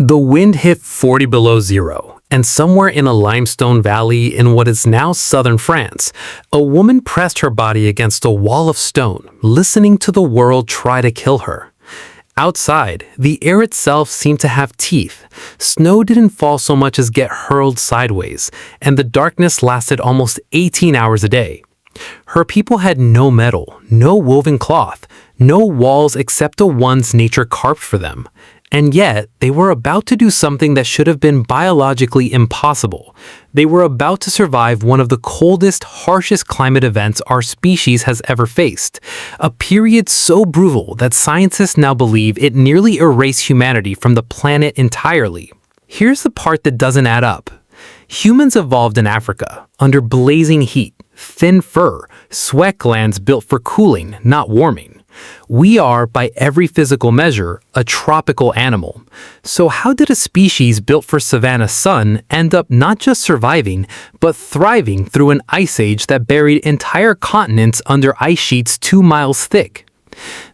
The wind hit 40 below zero, and somewhere in a limestone valley in what is now southern France, a woman pressed her body against a wall of stone, listening to the world try to kill her. Outside, the air itself seemed to have teeth. Snow didn't fall so much as get hurled sideways, and the darkness lasted almost 18 hours a day. Her people had no metal, no woven cloth, no walls except the ones nature carved for them. And yet, they were about to do something that should have been biologically impossible. They were about to survive one of the coldest, harshest climate events our species has ever faced. A period so brutal that scientists now believe it nearly erased humanity from the planet entirely. Here's the part that doesn't add up. Humans evolved in Africa, under blazing heat, thin fur, sweat glands built for cooling, not warming. We are, by every physical measure, a tropical animal. So how did a species built for savanna sun end up not just surviving, but thriving through an ice age that buried entire continents under ice sheets 2 miles thick?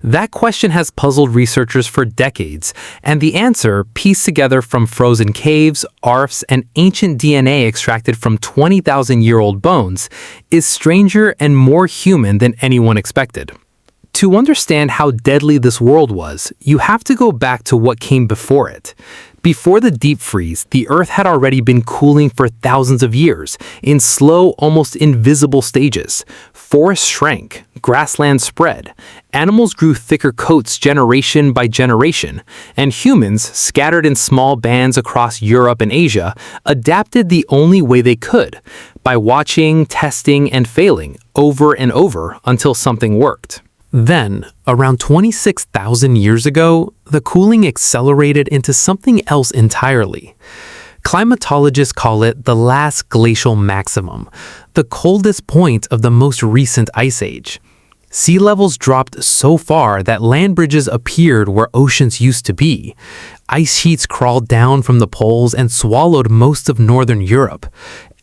That question has puzzled researchers for decades, and the answer, pieced together from frozen caves, ARFs, and ancient DNA extracted from 20,000-year-old bones, is stranger and more human than anyone expected. To understand how deadly this world was, you have to go back to what came before it. Before the deep freeze, the Earth had already been cooling for thousands of years, in slow, almost invisible stages. Forests shrank, grasslands spread, animals grew thicker coats generation by generation, and humans, scattered in small bands across Europe and Asia, adapted the only way they could, by watching, testing, and failing, over and over, until something worked. Then, around 26,000 years ago, the cooling accelerated into something else entirely. Climatologists call it the last glacial maximum, the coldest point of the most recent ice age. Sea levels dropped so far that land bridges appeared where oceans used to be. Ice sheets crawled down from the poles and swallowed most of northern Europe.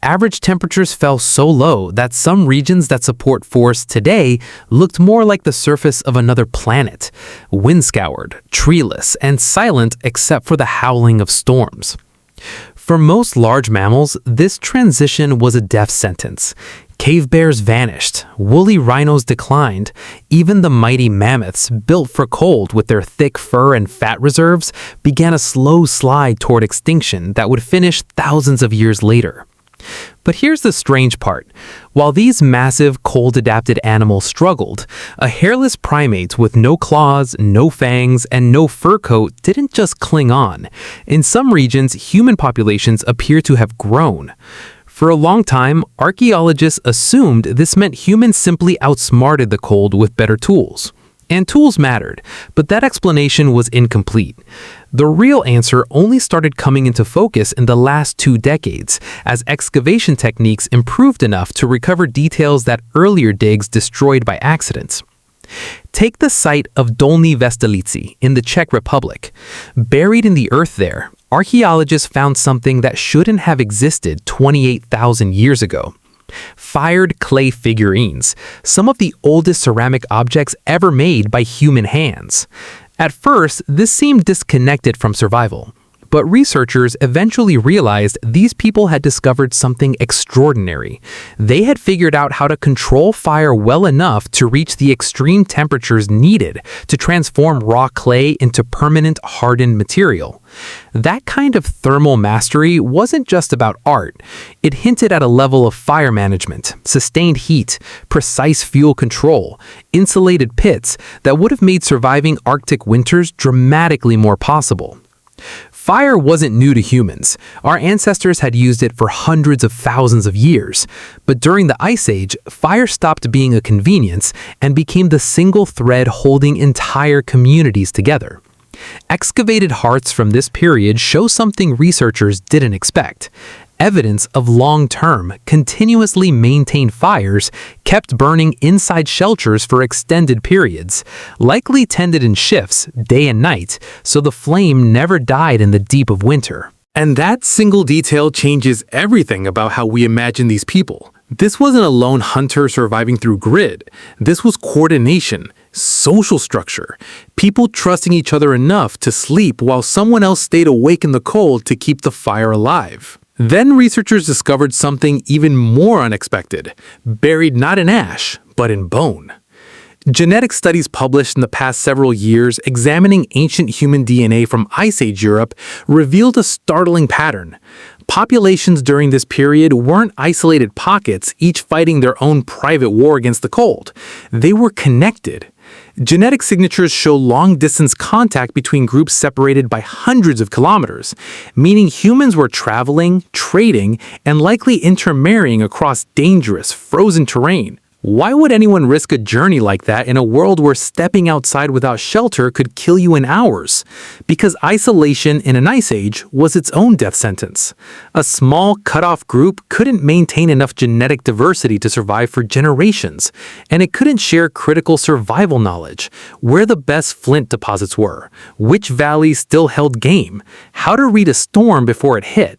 Average temperatures fell so low that some regions that support forests today looked more like the surface of another planet, wind-scoured, treeless, and silent except for the howling of storms. For most large mammals, this transition was a death sentence. Cave bears vanished, woolly rhinos declined, even the mighty mammoths, built for cold with their thick fur and fat reserves, began a slow slide toward extinction that would finish thousands of years later. But here's the strange part. While these massive, cold-adapted animals struggled, a hairless primate with no claws, no fangs, and no fur coat didn't just cling on. In some regions, human populations appear to have grown. For a long time, archaeologists assumed this meant humans simply outsmarted the cold with better tools. And tools mattered, but that explanation was incomplete. The real answer only started coming into focus in the last 2 decades, as excavation techniques improved enough to recover details that earlier digs destroyed by accidents. Take the site of Dolní Vestelíci in the Czech Republic. Buried in the earth there, archaeologists found something that shouldn't have existed 28,000 years ago. Fired clay figurines, some of the oldest ceramic objects ever made by human hands. At first, this seemed disconnected from survival, but researchers eventually realized these people had discovered something extraordinary. They had figured out how to control fire well enough to reach the extreme temperatures needed to transform raw clay into permanent hardened material. That kind of thermal mastery wasn't just about art. It hinted at a level of fire management, sustained heat, precise fuel control, insulated pits that would have made surviving Arctic winters dramatically more possible. Fire wasn't new to humans. Our ancestors had used it for hundreds of thousands of years. But during the Ice Age, fire stopped being a convenience and became the single thread holding entire communities together. Excavated hearths from this period show something researchers didn't expect. Evidence of long-term, continuously maintained fires kept burning inside shelters for extended periods, likely tended in shifts, day and night, so the flame never died in the deep of winter. And that single detail changes everything about how we imagine these people. This wasn't a lone hunter surviving through grit. This was coordination, Social structure. People trusting each other enough to sleep while someone else stayed awake in the cold to keep the fire alive. Then researchers discovered something even more unexpected, buried not in ash, but in bone. Genetic studies published in the past several years examining ancient human DNA from Ice Age Europe revealed a startling pattern. Populations during this period weren't isolated pockets, each fighting their own private war against the cold. They were connected. Genetic signatures show long-distance contact between groups separated by hundreds of kilometers, meaning humans were traveling, trading, and likely intermarrying across dangerous, frozen terrain. Why would anyone risk a journey like that in a world where stepping outside without shelter could kill you in hours? Because isolation in an ice age was its own death sentence. A small, cut-off group couldn't maintain enough genetic diversity to survive for generations, and it couldn't share critical survival knowledge, where the best flint deposits were, which valleys still held game, how to read a storm before it hit.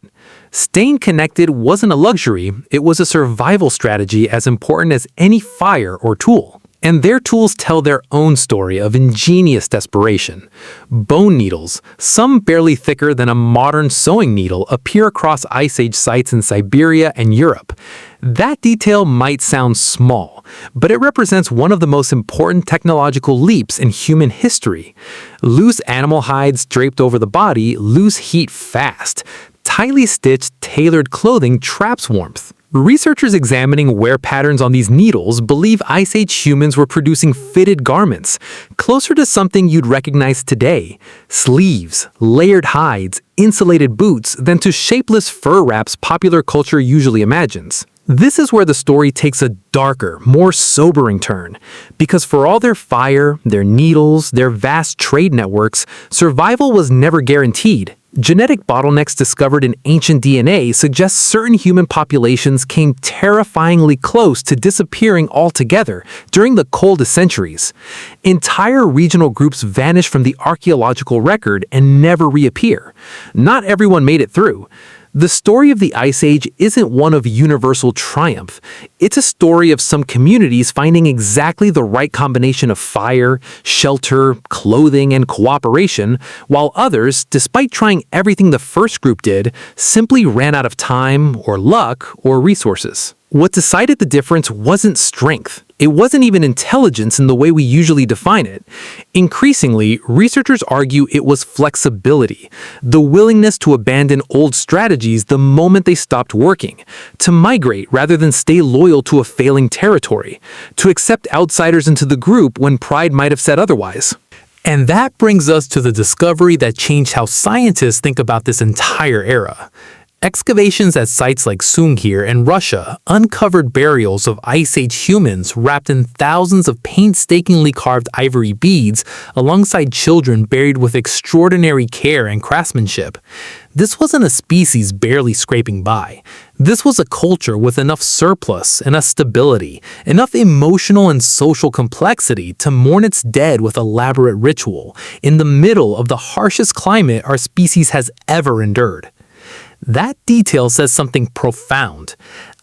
Staying connected wasn't a luxury, it was a survival strategy as important as any fire or tool. And their tools tell their own story of ingenious desperation. Bone needles, some barely thicker than a modern sewing needle, appear across Ice Age sites in Siberia and Europe. That detail might sound small, but it represents one of the most important technological leaps in human history. Loose animal hides draped over the body lose heat fast. Tightly stitched, tailored clothing traps warmth. Researchers examining wear patterns on these needles believe Ice Age humans were producing fitted garments, closer to something you'd recognize today: sleeves, layered hides, insulated boots, than to shapeless fur wraps popular culture usually imagines. This is where the story takes a darker, more sobering turn. Because for all their fire, their needles, their vast trade networks, survival was never guaranteed. Genetic bottlenecks discovered in ancient DNA suggest certain human populations came terrifyingly close to disappearing altogether during the coldest centuries. Entire regional groups vanish from the archaeological record and never reappear. Not everyone made it through. The story of the Ice Age isn't one of universal triumph. It's a story of some communities finding exactly the right combination of fire, shelter, clothing, and cooperation, while others, despite trying everything the first group did, simply ran out of time, or luck, or resources. What decided the difference wasn't strength. It wasn't even intelligence in the way we usually define it. Increasingly, researchers argue it was flexibility, the willingness to abandon old strategies the moment they stopped working, to migrate rather than stay loyal to a failing territory, to accept outsiders into the group when pride might have said otherwise. And that brings us to the discovery that changed how scientists think about this entire era. Excavations at sites like Sungir in Russia uncovered burials of Ice Age humans wrapped in thousands of painstakingly carved ivory beads alongside children buried with extraordinary care and craftsmanship. This wasn't a species barely scraping by. This was a culture with enough surplus, enough stability, enough emotional and social complexity to mourn its dead with elaborate ritual in the middle of the harshest climate our species has ever endured. That detail says something profound.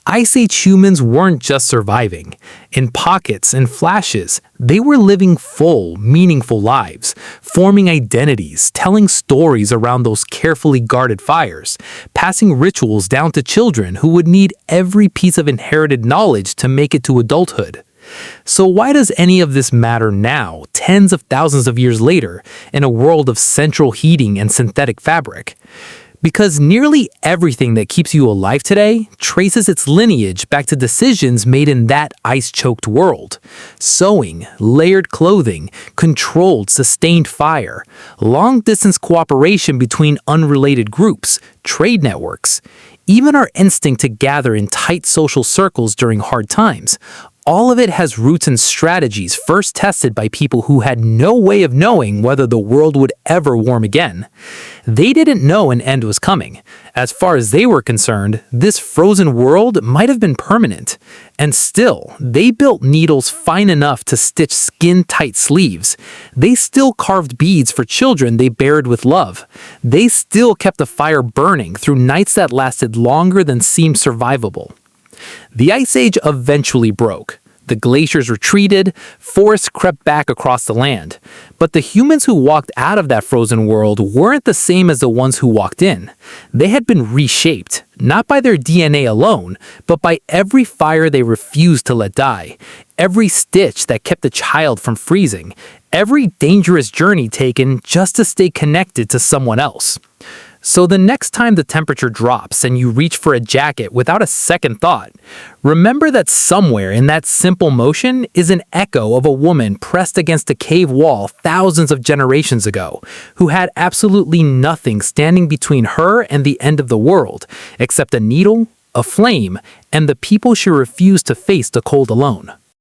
Ice Age humans weren't just surviving. In pockets and flashes, they were living full, meaningful lives, forming identities, telling stories around those carefully guarded fires, passing rituals down to children who would need every piece of inherited knowledge to make it to adulthood. So why does any of this matter now, tens of thousands of years later, in a world of central heating and synthetic fabric? Because nearly everything that keeps you alive today traces its lineage back to decisions made in that ice-choked world. Sewing, layered clothing, controlled, sustained fire, long-distance cooperation between unrelated groups, trade networks, even our instinct to gather in tight social circles during hard times. All of it has roots in strategies first tested by people who had no way of knowing whether the world would ever warm again. They didn't know an end was coming. As far as they were concerned, this frozen world might have been permanent. And still, they built needles fine enough to stitch skin-tight sleeves. They still carved beads for children they buried with love. They still kept the fire burning through nights that lasted longer than seemed survivable. The Ice Age eventually broke. the glaciers retreated, forests crept back across the land. But the humans who walked out of that frozen world weren't the same as the ones who walked in. They had been reshaped, not by their DNA alone, but by every fire they refused to let die, every stitch that kept a child from freezing, every dangerous journey taken just to stay connected to someone else. So the next time the temperature drops and you reach for a jacket without a second thought, remember that somewhere in that simple motion is an echo of a woman pressed against a cave wall thousands of generations ago, who had absolutely nothing standing between her and the end of the world, except a needle, a flame, and the people she refused to face the cold alone.